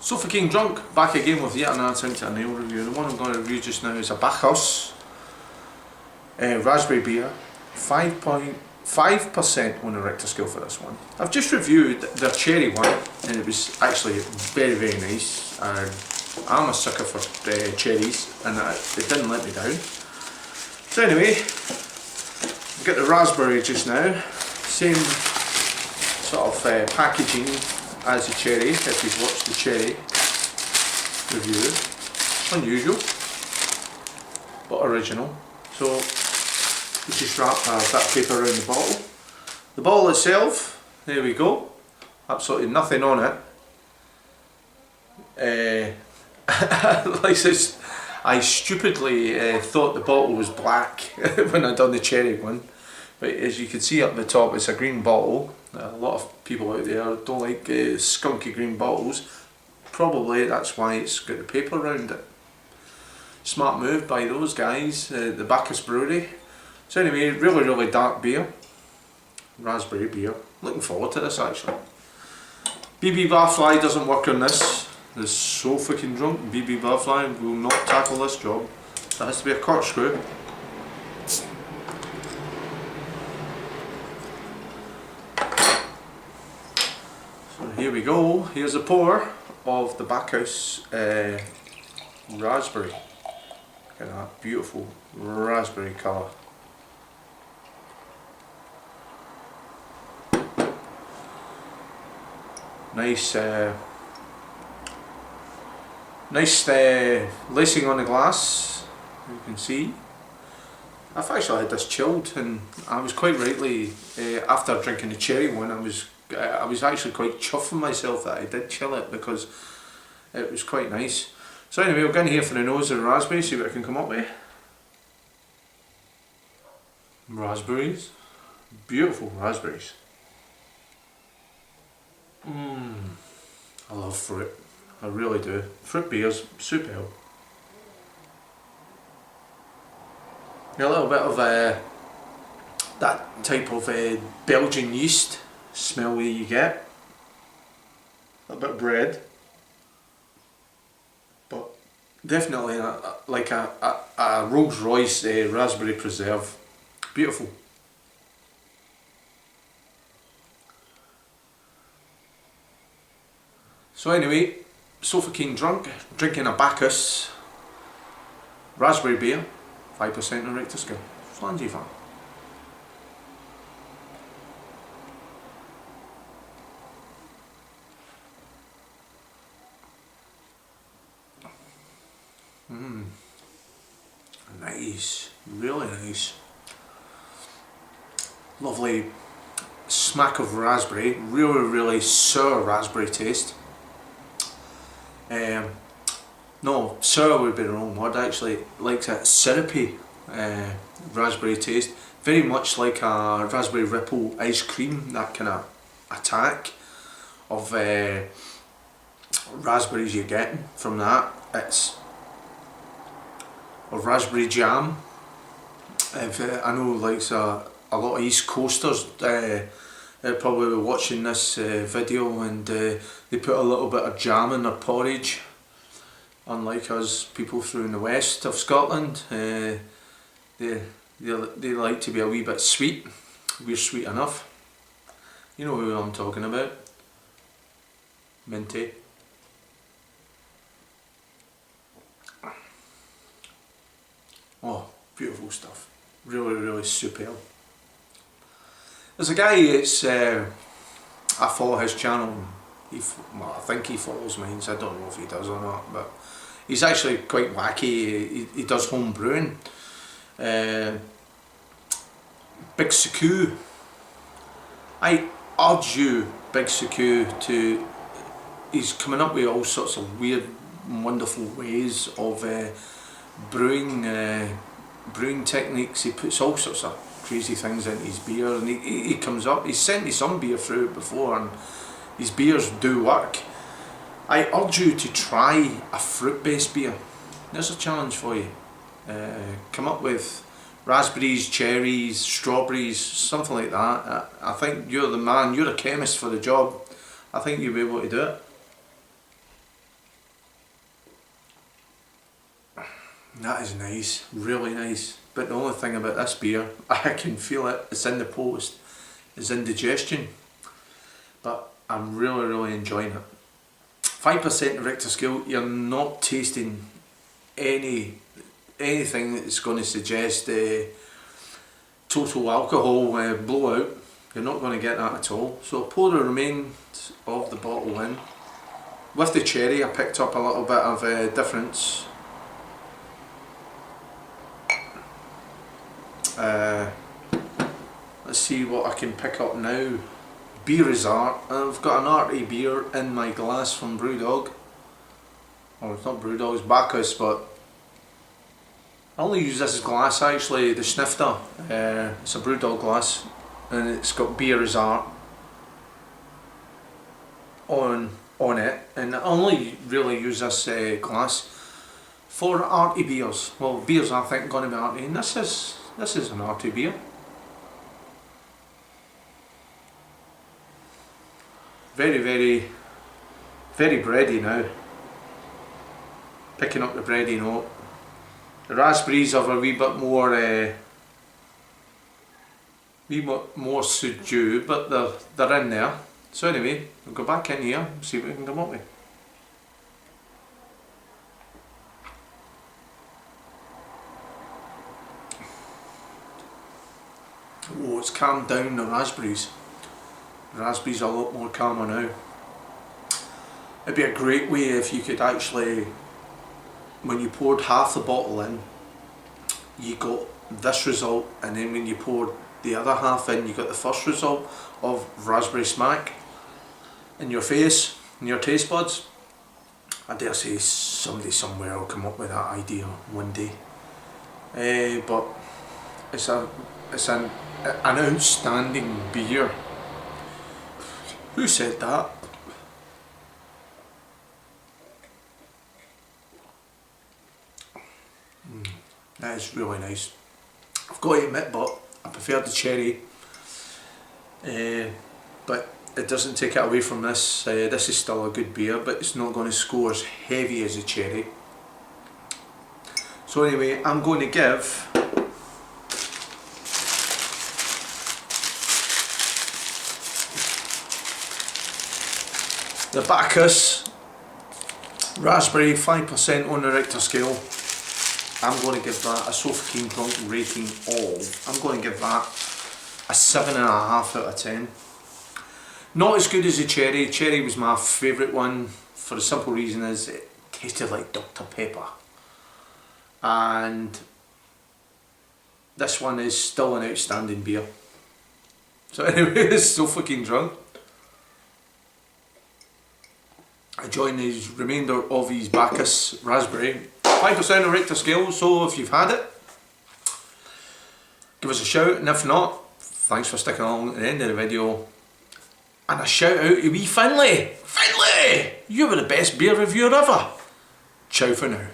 So fucking drunk, back again with yet another attempt at an ale review. The one I'm going to review just now is a Bacchus raspberry beer, 5.5% on the Richter scale for this one. I've just reviewed their cherry one and it was actually very nice. I'm a sucker for cherries and it didn't let me down. So anyway, I've got the raspberry just now, same sort of packaging as the cherry, if you've watched the cherry review. Unusual, but original. So we just wrap a bit of paper around the bottle. The bottle itself, there we go, absolutely nothing on it. Like this, I stupidly thought the bottle was black when I done the cherry one, but as you can see up the top, it's a green bottle. A lot of people out there don't like skunky green bottles. Probably that's why it's got the paper around it. Smart move by those guys, the Bacchus brewery. So anyway, really dark beer, raspberry beer. Looking forward to this actually. BB Barfly doesn't work on this. It's so fucking drunk. BB Barfly will not tackle this job. There has to be a corkscrew. So here we go. Here's a pour of the Bacchus raspberry. Look at that beautiful raspberry colour. Nice lacing on the glass, you can see. I've actually had this chilled and I was quite rightly, after drinking the cherry one, I was actually quite chuffing myself that I did chill it because it was quite nice. So anyway, we'll go in here for the nose of the raspberry, see what I can come up with. Raspberries, beautiful raspberries. I love fruit, I really do. Fruit beers, superb. A little bit of that type of Belgian yeast smell that you get. A bit of bread, but definitely like a Rolls Royce raspberry preserve. Beautiful. So anyway, so fucking drunk, drinking a Bacchus raspberry beer, 5% on Richter scale. Flangy fan. Nice, really nice. Lovely smack of raspberry, really sour raspberry taste. No, sour would be the wrong word actually, like that syrupy raspberry taste, very much like a raspberry ripple ice cream, that kind of attack of raspberries you're getting from that. It's of raspberry jam. I know like a lot of East Coasters they're probably watching this video and they put a little bit of jam in their porridge. Unlike us people through the west of Scotland, they like to be a wee bit sweet. We're sweet enough. You know who I'm talking about. Minty. Oh, beautiful stuff. Really superb. There's a guy that's I follow his channel. Well, I think he follows mine, so I don't know if he does or not, but he's actually quite wacky. He does home brewing. Big Suku. I urge you, Big Suku, to. He's coming up with all sorts of weird, wonderful ways of brewing techniques. He puts all sorts of crazy things into his beer, and he comes up. He's sent me some beer through it before, and his beers do work. I urge you to try a fruit-based beer. There's a challenge for you. Come up with raspberries, cherries, strawberries, something like that. I think you're the man, you're a chemist for the job. I think you'll be able to do it. That is nice, really nice. But the only thing about this beer, I can feel it, it's in the post, is indigestion. But I'm really enjoying it. 5% Richter scale, you're not tasting anything that's going to suggest total alcohol blowout. You're not going to get that at all. So pour the remains of the bottle in. With the cherry I picked up a little bit of difference. Let's see what I can pick up now. Beer is art. I've got an arty beer in my glass from Brewdog. Or it's not Brewdog, it's Bacchus, but I only use this glass actually, the snifter. It's a Brewdog glass and it's got beer is art on it, and I only really use this glass for arty beers. Well, beers I think are going to be arty, and this is an arty beer. Very bready now. Picking up the bready note. The raspberries have a wee bit more subdued, but they're in there. So anyway, we'll go back in here and see what we can come up with. Oh, it's calmed down the raspberries. The raspberries are a lot more calmer now. It'd be a great way if you could actually, when you poured half the bottle in, you got this result, and then when you poured the other half in, you got the first result of raspberry smack in your face, in your taste buds. I dare say somebody somewhere will come up with that idea one day. But it's an outstanding beer. Who said that? That is really nice. I've got to admit, but I prefer the cherry. But it doesn't take it away from this. This is still a good beer, but it's not going to score as heavy as the cherry. So anyway, I'm going to give the Bacchus raspberry 5% on the Richter scale. I'm going to give that a so fucking drunk rating of, I'm going to give that a 7.5 out of 10. Not as good as the cherry. Cherry was my favourite one for the simple reason is it tasted like Dr. Pepper. And this one is still an outstanding beer. So anyway, it's so fucking drunk. I join the remainder of his Bacchus raspberry. 5% on Richter scale, so if you've had it, give us a shout, and if not, thanks for sticking along at the end of the video. And a shout out to wee Finlay! Finlay! You were the best beer reviewer ever! Ciao for now.